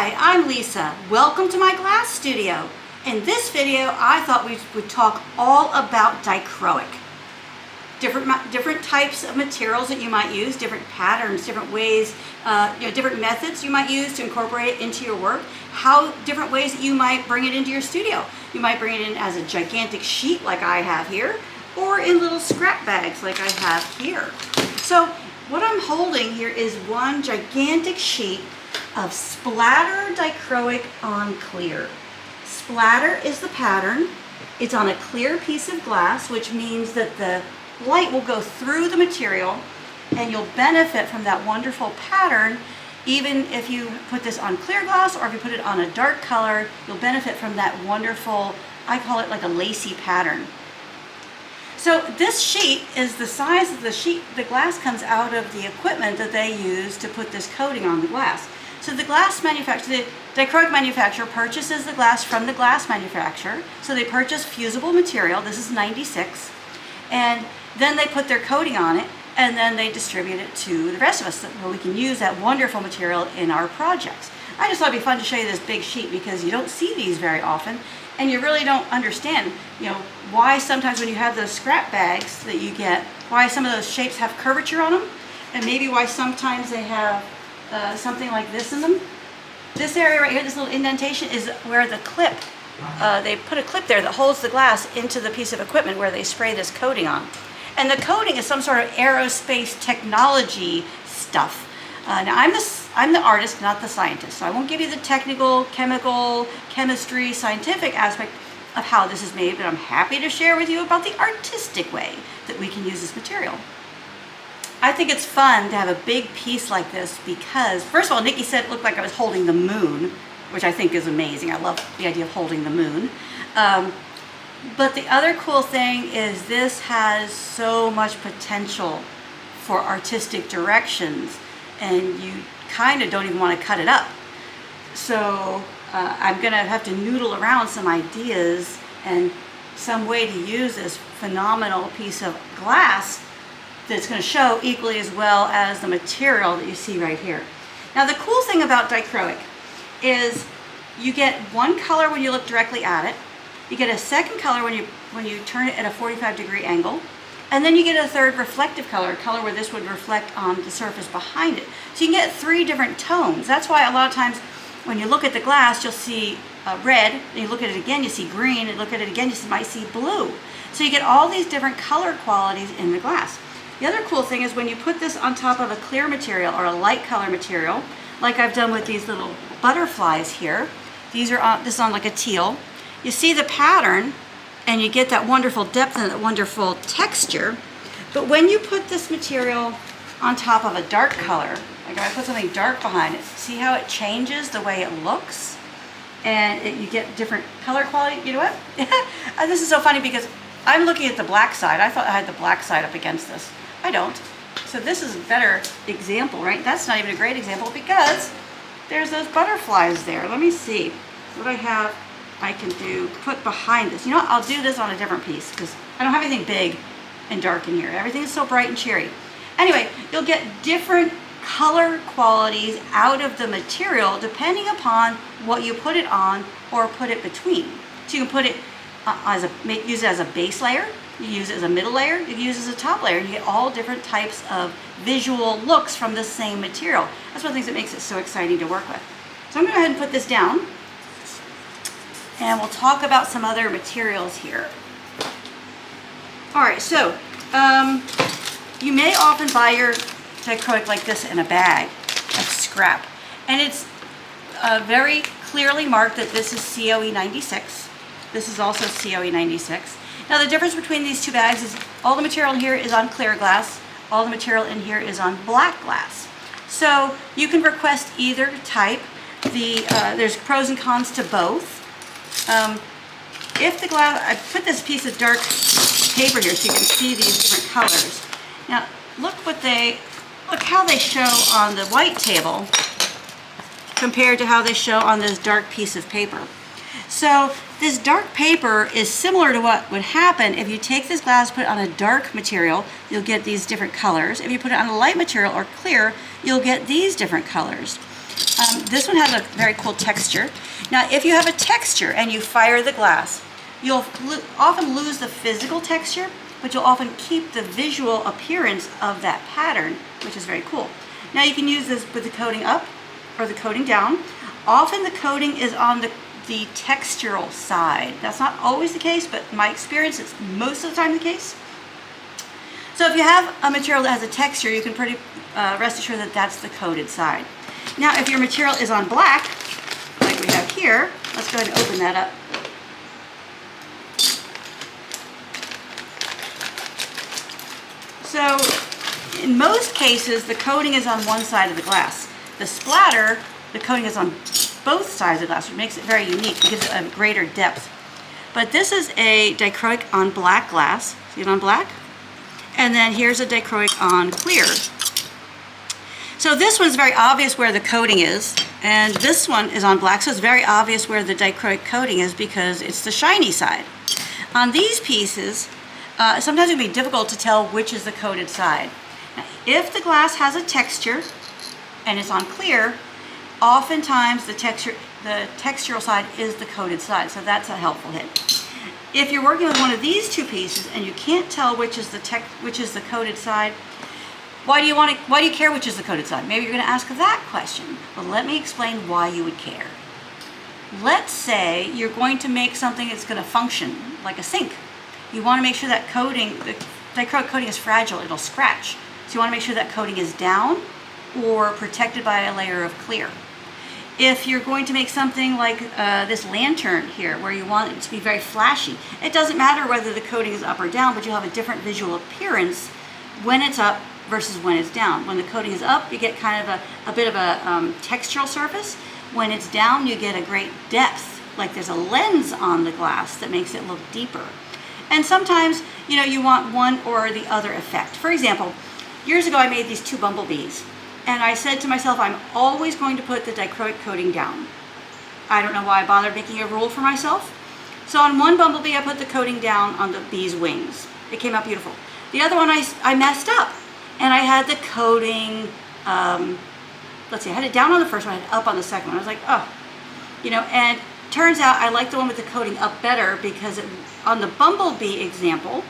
Hi, I'm Lisa. Welcome to my glass studio. In this video, I thought we would talk all about dichroic. Different types of materials that you might use, different patterns, different ways, different methods you might use to incorporate it into your work, different ways that you might bring it into your studio. You might bring it in as a gigantic sheet like I have here, or in little scrap bags like I have here. So what I'm holding here is one gigantic sheet of splatter dichroic on clear. Splatter is the pattern. It's on a clear piece of glass, which means that the light will go through the material and you'll benefit from that wonderful pattern. Even if you put this on clear glass or if you put it on a dark color, you'll benefit from that wonderful, I call it like a lacy pattern. So this sheet is the size of the sheet. The glass comes out of the equipment that they use to put this coating on the glass. So the dichroic manufacturer purchases the glass from the glass manufacturer. So they purchase fusible material. This is 96. And then they put their coating on it, and then they distribute it to the rest of us so we can use that wonderful material in our projects. I just thought it'd be fun to show you this big sheet because you don't see these very often, and you really don't understand, why sometimes when you have those scrap bags that you get, why some of those shapes have curvature on them, and maybe why sometimes they have something like this in them. This area right here, this little indentation, is where the clip, they put a clip there that holds the glass into the piece of equipment where they spray this coating on. And the coating is some sort of aerospace technology stuff. Now I'm the artist, not the scientist, so I won't give you the technical, chemical, chemistry, scientific aspect of how this is made, but I'm happy to share with you about the artistic way that we can use this material. I think it's fun to have a big piece like this because, first of all, Nikki said it looked like I was holding the moon, which I think is amazing. I love the idea of holding the moon. But the other cool thing is this has so much potential for artistic directions, and you kind of don't even want to cut it up. So I'm going to have to noodle around some ideas and some way to use this phenomenal piece of glass that's going to show equally as well as the material that you see right here. Now the cool thing about dichroic is you get one color when you look directly at it, you get a second color when you turn it at a 45-degree angle, and then you get a third reflective color, a color where this would reflect on the surface behind it. So you can get three different tones. That's why a lot of times when you look at the glass, you'll see red, and you look at it again, you see green, and look at it again, you might see blue. So you get all these different color qualities in the glass. The other cool thing is when you put this on top of a clear material or a light color material, like I've done with these little butterflies here, this is on like a teal, you see the pattern and you get that wonderful depth and that wonderful texture. But when you put this material on top of a dark color, like if I put something dark behind it, see how it changes the way it looks? And you get different color quality. You know what? This is so funny because I'm looking at the black side. I thought I had the black side up against this. I don't. So this is a better example, right? That's not even a great example because there's those butterflies there. Let me see what I can put behind this. You know what? I'll do this on a different piece because I don't have anything big and dark in here. Everything is so bright and cheery. Anyway, you'll get different color qualities out of the material depending upon what you put it on or put it between. So you can put it use it as a base layer, you use it as a middle layer, you can use it as a top layer. You get all different types of visual looks from the same material. That's one of the things that makes it so exciting to work with. So I'm going to go ahead and put this down, and we'll talk about some other materials here. All right, so you may often buy your dichroic like this in a bag of scrap, and it's very clearly marked that this is COE 96. This is also COE 96. Now the difference between these two bags is all the material in here is on clear glass, all the material in here is on black glass. So you can request either type. There's pros and cons to both. If the glass, I put this piece of dark paper here so you can see these different colors. Now look how they show on the white table compared to how they show on this dark piece of paper. So this dark paper is similar to what would happen if you take this glass, put it on a dark material, you'll get these different colors. If you put it on a light material or clear, you'll get these different colors. This one has a very cool texture. Now, if you have a texture and you fire the glass, you'll often lose the physical texture, but you'll often keep the visual appearance of that pattern, which is very cool. Now, you can use this with the coating up or the coating down. Often the coating is on the textural side. That's not always the case, but in my experience, it's most of the time the case. So if you have a material that has a texture, you can rest assured that that's the coated side. Now, if your material is on black, like we have here, let's go ahead and open that up. So, in most cases, the coating is on one side of the glass. The splatter, the coating is on both sides of the glass, which makes it very unique. It gives it a greater depth. But this is a dichroic on black glass. See it on black? And then here's a dichroic on clear. So this one's very obvious where the coating is, and this one is on black, so it's very obvious where the dichroic coating is because it's the shiny side. On these pieces, sometimes it can be difficult to tell which is the coated side. Now, if the glass has a texture and it's on clear, oftentimes the textural side is the coated side, so that's a helpful hint. If you're working with one of these two pieces and you can't tell which is the coated side, why do you care which is the coated side? Maybe you're going to ask that question. Well, let me explain why you would care. Let's say you're going to make something that's going to function like a sink. You want to make sure that coating, the dichroic coating is fragile, it'll scratch. So you want to make sure that coating is down or protected by a layer of clear. If you're going to make something like this lantern here, where you want it to be very flashy, it doesn't matter whether the coating is up or down, but you'll have a different visual appearance when it's up versus when it's down. When the coating is up, you get kind of a bit of a textural surface. When it's down, you get a great depth, like there's a lens on the glass that makes it look deeper. And sometimes, you want one or the other effect. For example, years ago I made these two bumblebees, and I said to myself, I'm always going to put the dichroic coating down. I don't know why I bothered making a rule for myself. So on one bumblebee, I put the coating down on the bee's wings. It came out beautiful. The other one, I messed up, and I had the coating, let's see, I had it down on the first one, I had it up on the second one. I was like, oh, and turns out I like the one with the coating up better because on the bumblebee example,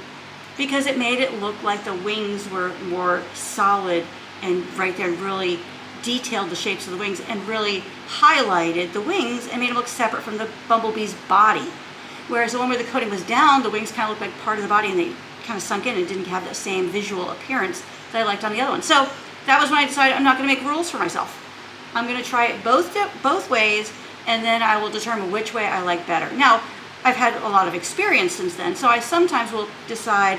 because it made it look like the wings were more solid and right there really detailed the shapes of the wings and really highlighted the wings and made it look separate from the bumblebee's body. Whereas the one where the coating was down, the wings kind of looked like part of the body and they kind of sunk in and didn't have that same visual appearance that I liked on the other one. So that was when I decided I'm not going to make rules for myself. I'm going to try it both ways, and then I will determine which way I like better. Now, I've had a lot of experience since then, so I sometimes will decide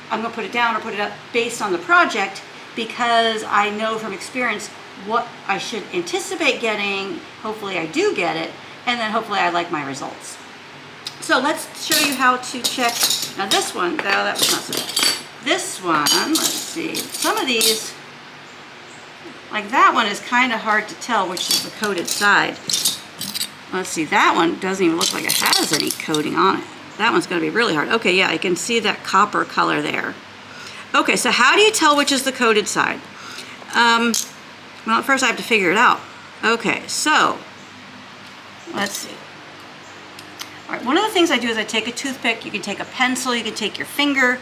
I'm going to put it down or put it up based on the project because I know from experience what I should anticipate getting. Hopefully I do get it, and then hopefully I like my results. So let's show you how to check. Now this one, no, that was not so bad. This one, let's see, some of these, like that one is kind of hard to tell which is the coated side. Let's see, that one doesn't even look like it has any coating on it. That one's going to be really hard. Okay, yeah, I can see that copper color there. Okay, so how do you tell which is the coated side? Well, at first I have to figure it out. Okay, so let's see. All right, one of the things I do is I take a toothpick. You can take a pencil, you can take your finger,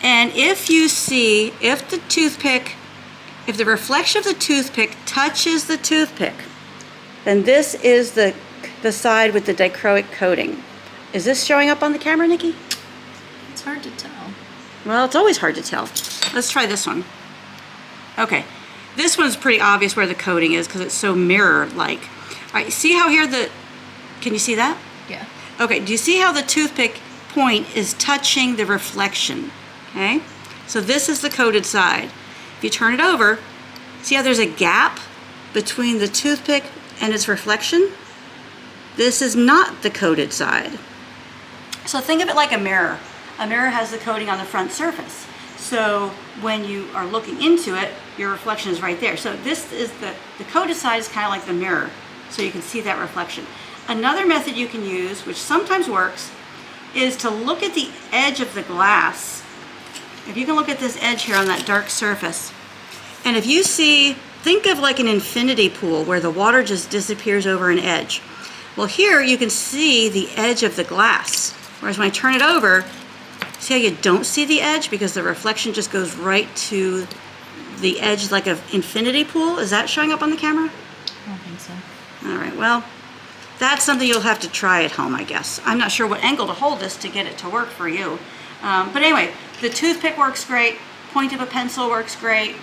and if you see, if the reflection of the toothpick touches the toothpick, then this is the side with the dichroic coating. Is this showing up on the camera, Nikki? It's hard to tell. Well, it's always hard to tell. Let's try this one. Okay, this one's pretty obvious where the coating is because it's so mirror-like. All right, see how here can you see that? Yeah. Okay, do you see how the toothpick point is touching the reflection? Okay, so this is the coated side. If you turn it over, see how there's a gap between the toothpick and its reflection? This is not the coated side. So think of it like a mirror. A mirror has the coating on the front surface. So when you are looking into it, your reflection is right there. So this is the coated side is kind of like the mirror, so you can see that reflection. Another method you can use, which sometimes works, is to look at the edge of the glass. If you can look at this edge here on that dark surface, and if you see think of like an infinity pool where the water just disappears over an edge. Well, here you can see the edge of the glass, whereas when I turn it over, see how you don't see the edge because the reflection just goes right to the edge like an infinity pool? Is that showing up on the camera? I don't think so. All right, well, that's something you'll have to try at home, I guess. I'm not sure what angle to hold this to get it to work for you. But anyway, the toothpick works great. Point of a pencil works great.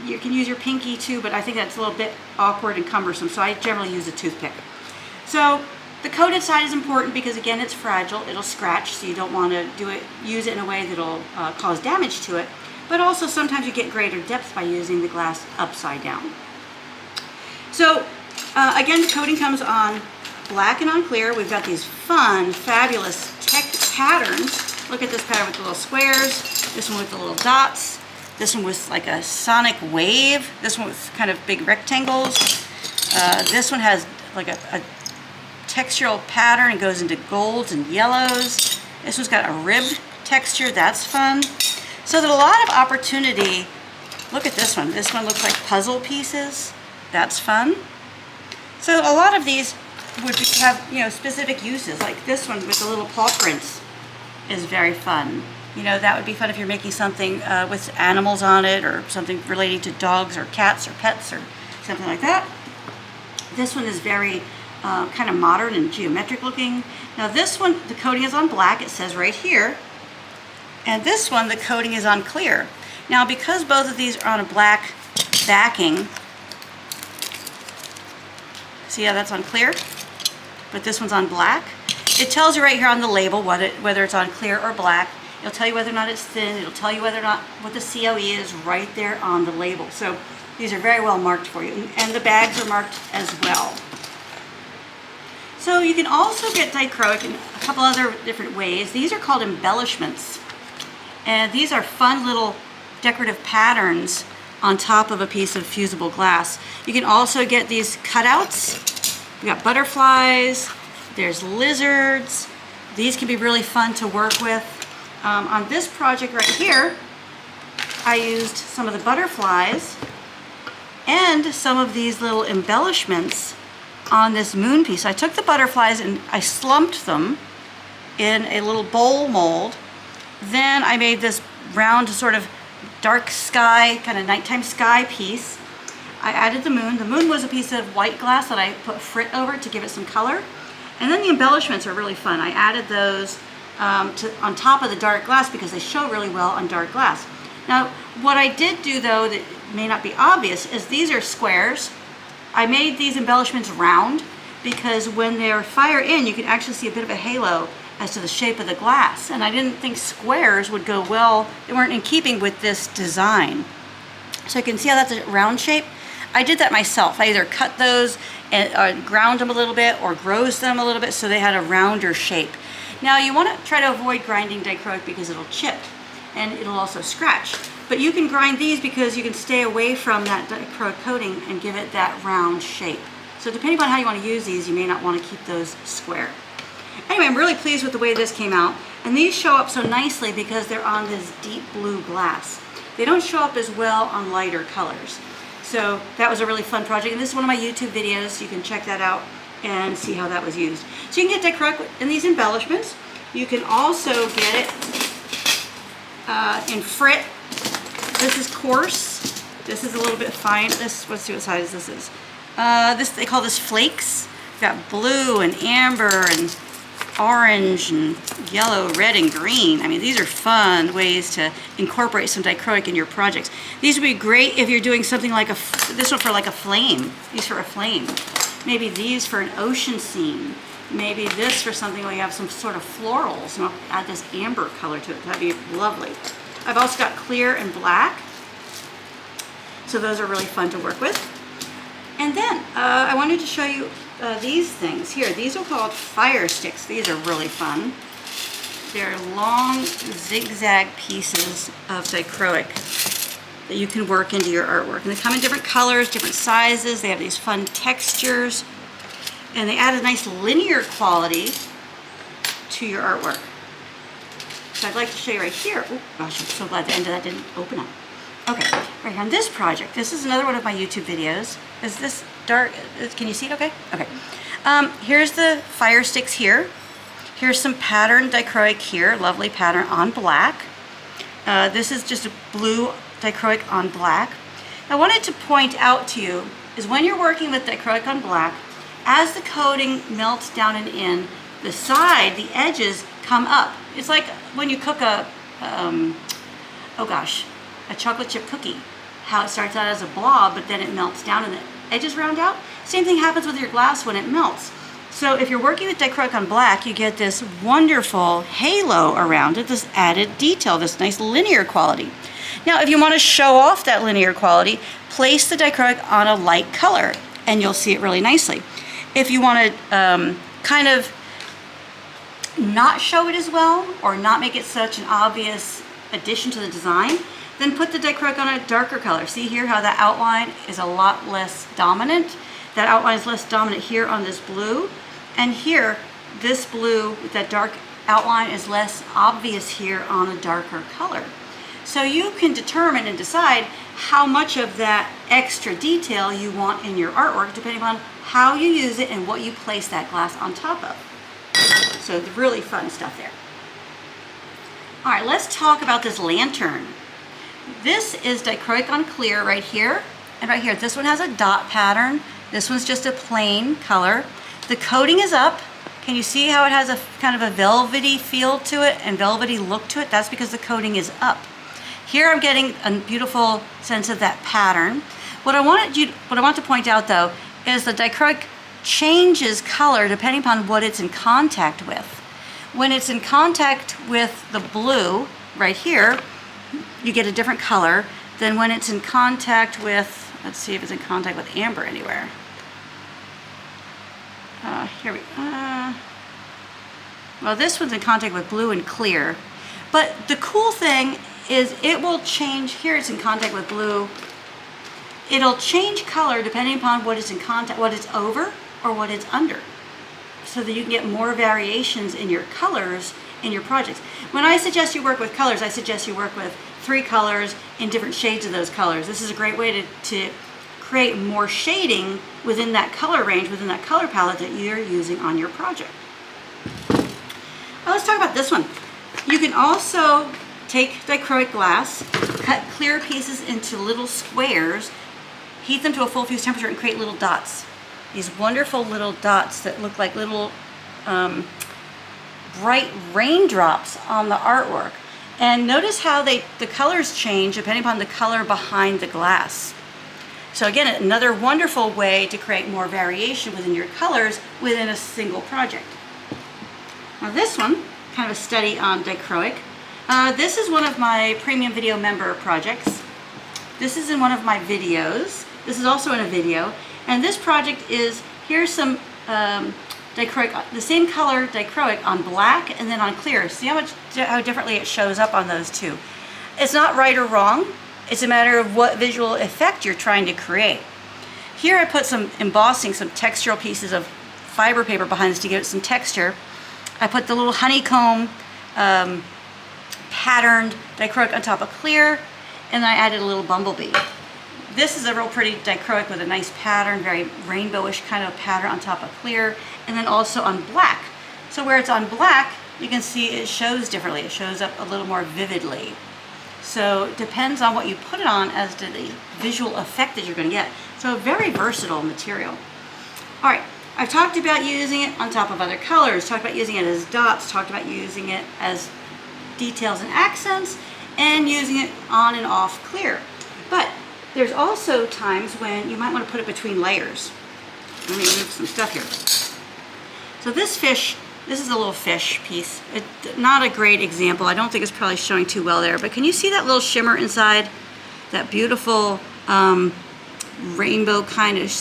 You can use your pinky too, but I think that's a little bit awkward and cumbersome, so I generally use a toothpick. So the coated side is important because, again, it's fragile. It'll scratch, so you don't want to use it in a way that'll cause damage to it. But also sometimes you get greater depth by using the glass upside down. So again, the coating comes on black and on clear. We've got these fun, fabulous patterns. Look at this pattern with the little squares, this one with the little dots, this one with like a sonic wave, this one with kind of big rectangles. This one has like a textural pattern and goes into golds and yellows. This one's got a ribbed texture, that's fun. So there's a lot of opportunity. Look at this one. This one looks like puzzle pieces. That's fun. So a lot of these would have, you know, specific uses. Like this one with the little paw prints is very fun. You know, that would be fun if you're making something with animals on it or something relating to dogs or cats or pets or something like that. This one is very kind of modern and geometric looking. Now this one, the coating is on black, it says right here. And this one, the coating is on clear. Now, because both of these are on a black backing, see how that's on clear? But this one's on black. It tells you right here on the label whether it's on clear or black. It'll tell you whether or not it's thin. It'll tell you whether or not what the COE is right there on the label. So these are very well marked for you. And the bags are marked as well. So you can also get dichroic in a couple other different ways. These are called embellishments. And these are fun little decorative patterns on top of a piece of fusible glass. You can also get these cutouts. We got butterflies, there's lizards. These can be really fun to work with. On this project right here, I used some of the butterflies and some of these little embellishments on this moon piece. I took the butterflies and I slumped them in a little bowl mold. Then I made this round sort of dark sky, kind of nighttime sky piece. I added the moon. The moon was a piece of white glass that I put frit over to give it some color. And then the embellishments are really fun. I added those on top of the dark glass because they show really well on dark glass. Now, what I did do though that may not be obvious is these are squares. I made these embellishments round because when they're fire in, you can actually see a bit of a halo as to the shape of the glass. And I didn't think squares would go well. They weren't in keeping with this design. So you can see how that's a round shape. I did that myself. I either cut those and ground them a little bit or grows them a little bit so they had a rounder shape. Now you want to try to avoid grinding dichroic because it'll chip and it'll also scratch. But you can grind these because you can stay away from that dichroic coating and give it that round shape. So depending on how you want to use these, you may not want to keep those square. Anyway, I'm really pleased with the way this came out. And these show up so nicely because they're on this deep blue glass. They don't show up as well on lighter colors. So that was a really fun project. And this is one of my YouTube videos. You can check that out and see how that was used. So you can get dichroic in these embellishments. You can also get it in frit. This is coarse. This is a little bit fine. Let's see what size this is. They call this Flakes. We've got blue and amber and orange and yellow, red, and green. I mean, these are fun ways to incorporate some dichroic in your projects. These would be great if you're doing something like this one for like a flame. These for a flame. Maybe these for an ocean scene. Maybe this for something where you have some sort of florals. And I'll add this amber color to it. That'd be lovely. I've also got clear and black. So those are really fun to work with. And then I wanted to show you these things here. These are called fire sticks. These are really fun. They're long zigzag pieces of dichroic that you can work into your artwork. And they come in different colors, different sizes. They have these fun textures. And they add a nice linear quality to your artwork. So I'd like to show you right here. Oh gosh, I'm so glad the end of that didn't open up. Okay, Okay, on this project, this is another one of my YouTube videos. Is this dark? Can you see it okay? Okay. Here's the fire sticks here. Here's some pattern dichroic here, lovely pattern on black. This is just a blue dichroic on black. I wanted to point out to you is when you're working with dichroic on black, as the coating melts down and in, the side, the edges come up. It's like when you cook a chocolate chip cookie. How it starts out as a blob, but then it melts down and the edges round out. Same thing happens with your glass when it melts. So if you're working with dichroic on black, you get this wonderful halo around it, this added detail, this nice linear quality. Now, if you want to show off that linear quality, place the dichroic on a light color, and you'll see it really nicely. If you want to kind of not show it as well, or not make it such an obvious addition to the design, then put the dichroic on a darker color. See here how the outline is a lot less dominant? That outline is less dominant here on this blue, and here, this blue with that dark outline is less obvious here on a darker color. So you can determine and decide how much of that extra detail you want in your artwork depending on how you use it and what you place that glass on top of. So the really fun stuff there. All right, let's talk about this lantern. This is dichroic on clear right here and right here. This one has a dot pattern. This one's just a plain color. The coating is up. Can you see how it has a kind of a velvety feel to it and velvety look to it? That's because the coating is up. Here I'm getting a beautiful sense of that pattern. What I want to point out though is the dichroic changes color depending upon what it's in contact with. When it's in contact with the blue right here, you get a different color than when it's in contact with, let's see if it's in contact with amber anywhere. Well, this one's in contact with blue and clear. But the cool thing is it will change, here it's in contact with blue. It'll change color depending upon what it's in contact, what it's over or what it's under. So that you can get more variations in your colors in your projects. When I suggest you work with colors, I suggest you work with 3 colors in different shades of those colors. This is a great way to create more shading within that color range, within that color palette that you're using on your project. Now let's talk about this one. You can also take dichroic glass, cut clear pieces into little squares, heat them to a full fuse temperature and create little dots. These wonderful little dots that look like little bright raindrops on the artwork. And notice how the colors change depending upon the color behind the glass. So again, another wonderful way to create more variation within your colors within a single project. Now this one, kind of a study on dichroic. This is one of my premium video member projects. This is in one of my videos. This is also in a video. And this project is, here's some dichroic, the same color dichroic on black and then on clear. See how differently it shows up on those two. It's not right or wrong. It's a matter of what visual effect you're trying to create. Here I put some embossing, some textural pieces of fiber paper behind this to give it some texture. I put the little honeycomb patterned dichroic on top of clear, and I added a little bumblebee. This is a real pretty dichroic with a nice pattern, very rainbowish kind of pattern on top of clear, and then also on black. So where it's on black, you can see it shows differently. It shows up a little more vividly. So it depends on what you put it on as to the visual effect that you're going to get. So a very versatile material. All right, I've talked about using it on top of other colors, talked about using it as dots, talked about using it as details and accents, and using it on and off clear. But there's also times when you might want to put it between layers. Let me move some stuff here. So this fish, this is a little fish piece. Not a great example. I don't think it's probably showing too well there, but can you see that little shimmer inside? That beautiful rainbow kind of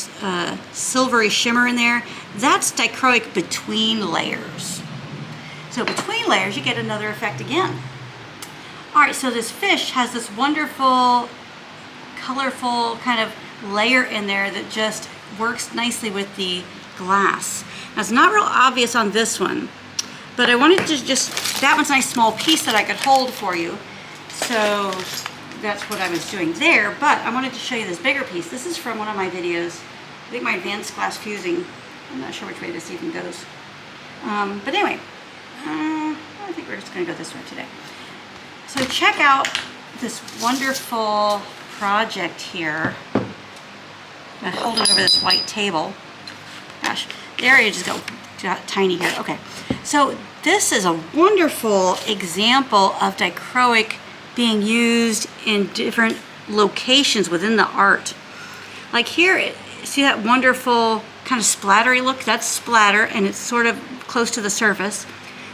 silvery shimmer in there? That's dichroic between layers. So between layers, you get another effect again. All right, so this fish has this wonderful, colorful kind of layer in there that just works nicely with the glass. Now it's not real obvious on this one, but I wanted to just, that one's a nice small piece that I could hold for you. So that's what I was doing there, but I wanted to show you this bigger piece. This is from one of my videos. I think my advanced glass fusing. I'm not sure which way this even goes. But anyway, I think we're just going to go this way today. So check out this wonderful project here. I hold it over this white table. Gosh, the area just go tiny here. Okay, so this is a wonderful example of dichroic being used in different locations within the art. Like here, see that wonderful kind of splattery look? That's splatter, and it's sort of close to the surface.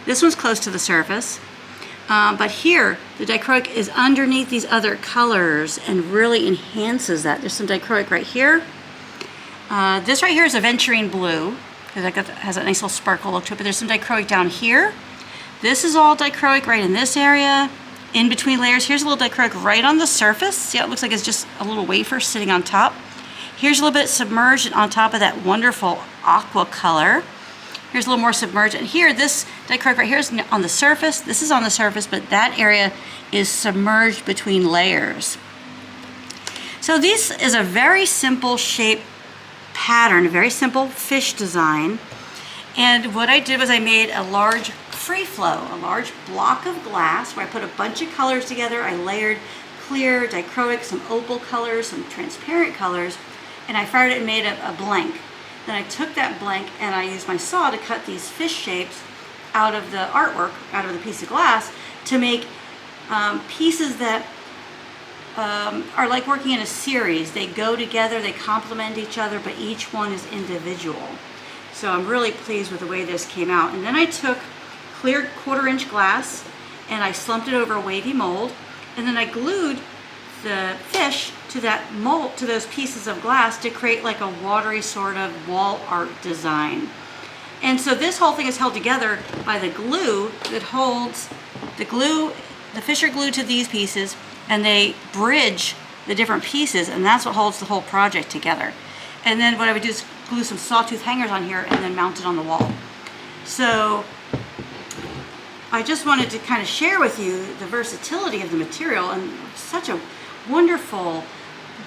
This one's close to the surface. But here, the dichroic is underneath these other colors and really enhances that. There's some dichroic right here. This right here is aventurine blue, because it has a nice little sparkle look to it, but there's some dichroic down here. This is all dichroic right in this area. In between layers, here's a little dichroic right on the surface. See how it looks like it's just a little wafer sitting on top? Here's a little bit submerged on top of that wonderful aqua color. Here's a little more submerged. And here, this dichroic right here is on the surface. This is on the surface, but that area is submerged between layers. So this is a very simple shape pattern, a very simple fish design. And what I did was I made a large free flow, a large block of glass where I put a bunch of colors together. I layered clear, dichroic, some opal colors, some transparent colors, and I fired it and made a blank. Then I took that blank and I used my saw to cut these fish shapes out of the artwork, out of the piece of glass, to make pieces that are like working in a series. They go together, they complement each other, but each one is individual. So I'm really pleased with the way this came out. And then I took clear 1/4-inch glass and I slumped it over a wavy mold, and then I glued the fish to that mold, to those pieces of glass, to create like a watery sort of wall art design. And so this whole thing is held together by the glue that holds the glue. The fish are glued to these pieces, and they bridge the different pieces, and that's what holds the whole project together. And then what I would do is glue some sawtooth hangers on here and then mount it on the wall. So I just wanted to kind of share with you the versatility of the material and such a wonderful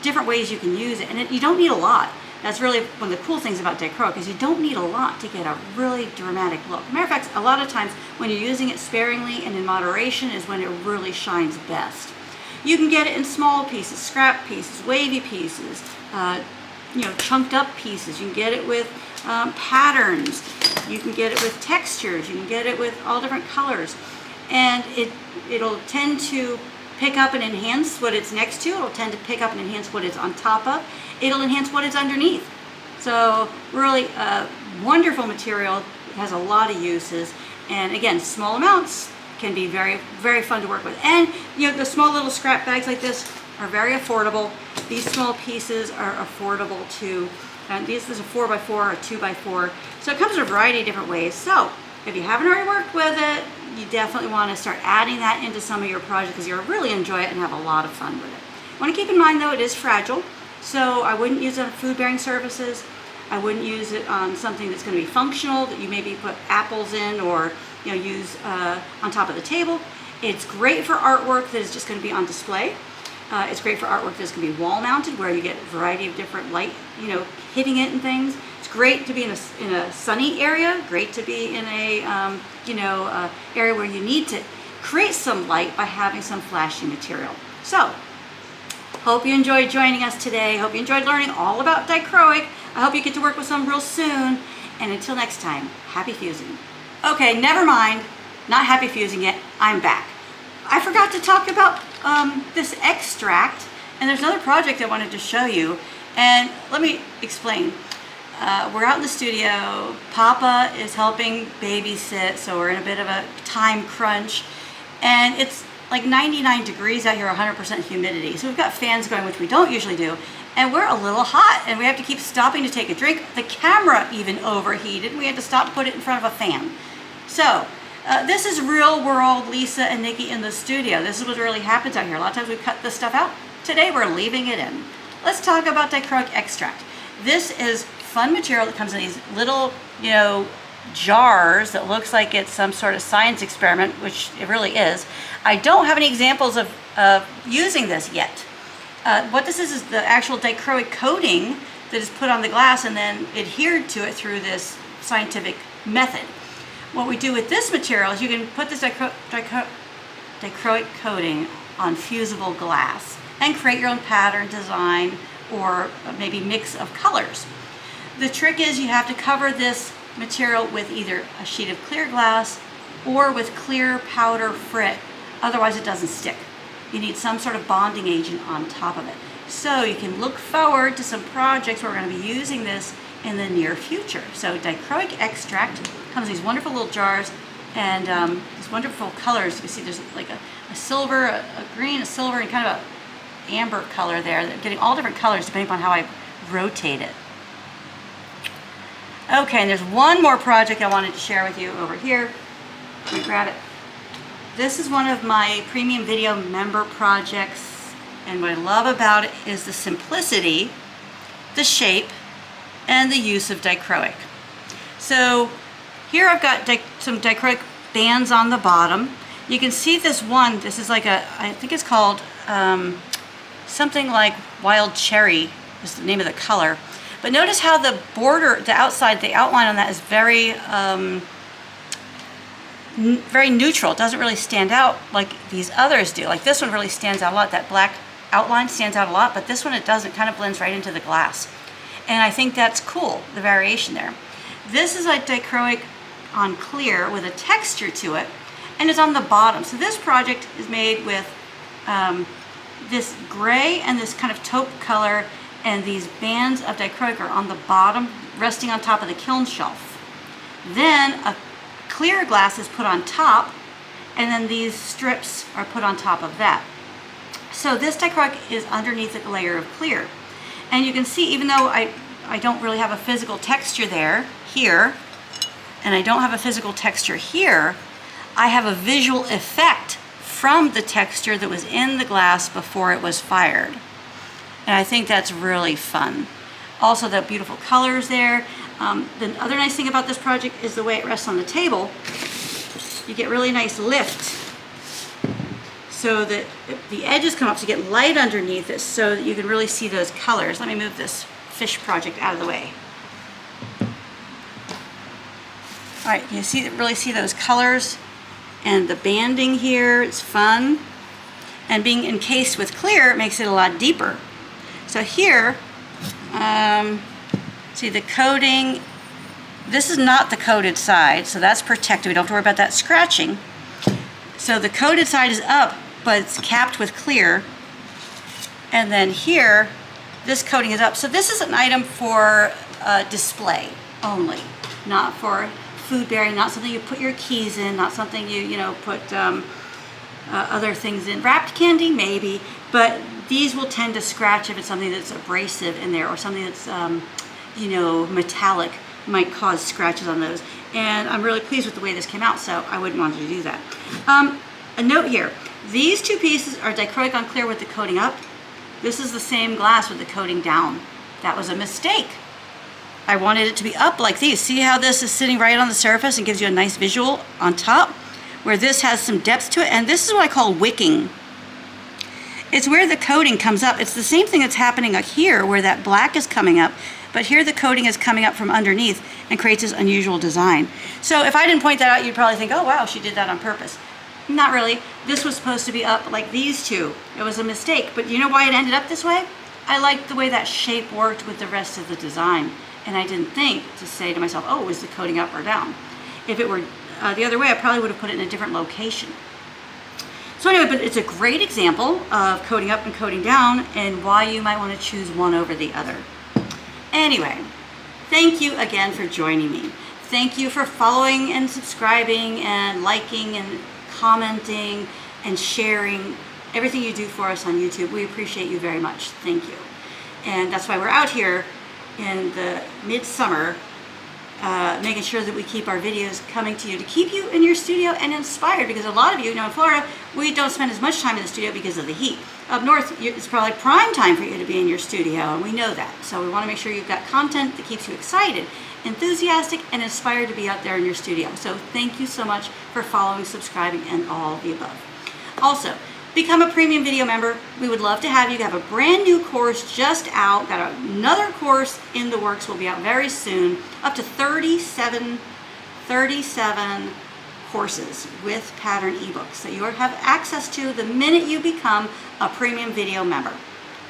different ways you can use it. And you don't need a lot. That's really one of the cool things about dichroic, is you don't need a lot to get a really dramatic look. Matter of fact, a lot of times when you're using it sparingly and in moderation is when it really shines best. You can get it in small pieces, scrap pieces, wavy pieces, chunked up pieces. You can get it with patterns. You can get it with textures. You can get it with all different colors. And it'll tend to pick up and enhance what it's next to. It'll tend to pick up and enhance what it's on top of. It'll enhance what it's underneath. So really a wonderful material. It has a lot of uses. And again, small amounts can be very, very fun to work with. And the small little scrap bags like this are very affordable. These small pieces are affordable too. And this is a 4x4 or a 2x4. So it comes in a variety of different ways. So if you haven't already worked with it, you definitely want to start adding that into some of your projects, because you'll really enjoy it and have a lot of fun with it. Want to keep in mind though, it is fragile. So I wouldn't use it on food-bearing surfaces. I wouldn't use it on something that's going to be functional, that you maybe put apples in or use on top of the table. It's great for artwork that is just going to be on display. It's great for artwork that's going to be wall mounted, where you get a variety of different light, hitting it and things. It's great to be in a sunny area. Great to be in a area where you need to create some light by having some flashy material. So, hope you enjoyed joining us today. Hope you enjoyed learning all about dichroic. I hope you get to work with some real soon. And until next time, happy fusing. Okay, never mind. Not happy fusing yet. I'm back. I forgot to talk about this extract, and there's another project I wanted to show you. And let me explain. We're out in the studio. Papa is helping babysit, so we're in a bit of a time crunch. And it's like 99 degrees out here, 100% humidity. So we've got fans going, which we don't usually do. And we're a little hot, and we have to keep stopping to take a drink. The camera even overheated, and we had to stop and put it in front of a fan. So this is real world Lisa and Nikki in the studio. This is what really happens out here. A lot of times we cut this stuff out. Today we're leaving it in. Let's talk about dichroic extract. This is fun material that comes in these little, jars that looks like it's some sort of science experiment, which it really is. I don't have any examples of of using this yet. What this is the actual dichroic coating that is put on the glass and then adhered to it through this scientific method. What we do with this material is you can put this dichroic coating on fusible glass and create your own pattern, design, or maybe mix of colors. The trick is you have to cover this material with either a sheet of clear glass or with clear powder frit, otherwise it doesn't stick. You need some sort of bonding agent on top of it. So you can look forward to some projects where we're going to be using this in the near future. So dichroic extract comes in these wonderful little jars and these wonderful colors. You can see there's like a silver, a green, a silver, and kind of a amber color there. They're getting all different colors depending upon how I rotate it. Okay, and there's one more project I wanted to share with you over here. Let me grab it. This is one of my premium video member projects, and what I love about it is the simplicity, the shape, and the use of dichroic. So here I've got some dichroic bands on the bottom. You can see this one, this is like I think it's called something like Wild Cherry is the name of the color. But notice how the border, the outside, the outline on that is very very neutral. It doesn't really stand out like these others do. Like this one really stands out a lot. That black outline stands out a lot, but this one it doesn't. It kind of blends right into the glass. And I think that's cool, the variation there. This is like dichroic on clear with a texture to it, and it's on the bottom. So this project is made with this gray and this kind of taupe color, and these bands of dichroic are on the bottom, resting on top of the kiln shelf. Then a clear glass is put on top, and then these strips are put on top of that. So this dichroic is underneath a layer of clear. And you can see, even though I don't really have a physical texture here, and I don't have a physical texture here, I have a visual effect from the texture that was in the glass before it was fired. And I think that's really fun. Also, the beautiful colors there. The other nice thing about this project is the way it rests on the table. You get really nice lift so that the edges come up, so you get light underneath it so that you can really see those colors. Let me move this fish project out of the way. All right, you really see those colors and the banding here. It's fun. And being encased with clear, it makes it a lot deeper. So here, see the coating, this is not the coated side, so that's protected. We don't have to worry about that scratching. So the coated side is up, but it's capped with clear. And then here, this coating is up. So this is an item for display only, not for food bearing, not something you put your keys in, not something you put other things in. Wrapped candy, maybe, but these will tend to scratch if it's something that's abrasive in there, or something that's metallic might cause scratches on those. And I'm really pleased with the way this came out, so I wouldn't want you to do that. A note here, these two pieces are dichroic on clear with the coating up. This is the same glass with the coating down. That was a mistake. I wanted it to be up like these. See how this is sitting right on the surface and gives you a nice visual on top, where this has some depth to it, and this is what I call wicking. It's where the coating comes up. It's the same thing that's happening up here, where that black is coming up, but here the coating is coming up from underneath and creates this unusual design. So if I didn't point that out, you'd probably think, oh wow, she did that on purpose. Not really. This was supposed to be up like these two. It was a mistake, but you know why it ended up this way? I liked the way that shape worked with the rest of the design, and I didn't think to say to myself, oh, is the coating up or down? If it were the other way, I probably would have put it in a different location. So anyway, but it's a great example of coating up and coating down and why you might want to choose one over the other. Anyway, thank you again for joining me. Thank you for following and subscribing and liking and commenting and sharing everything you do for us on YouTube. We appreciate you very much. Thank you. And that's why we're out here in the midsummer making sure that we keep our videos coming to you, to keep you in your studio and inspired, because a lot of you know in Florida we don't spend as much time in the studio because of the heat. Up north it's probably prime time for you to be in your studio, and we know that. So we want to make sure you've got content that keeps you excited, enthusiastic, and inspired to be out there in your studio. So thank you so much for following, subscribing, and all of the above. Also, Become a premium video member. We would love to have you. We have a brand new course just out. Got another course in the works. Will be out very soon. Up to 37 courses with pattern ebooks that you have access to the minute you become a premium video member.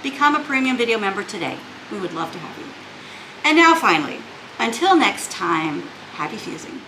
Become a premium video member today. We would love to have you. And now finally, until next time, happy fusing.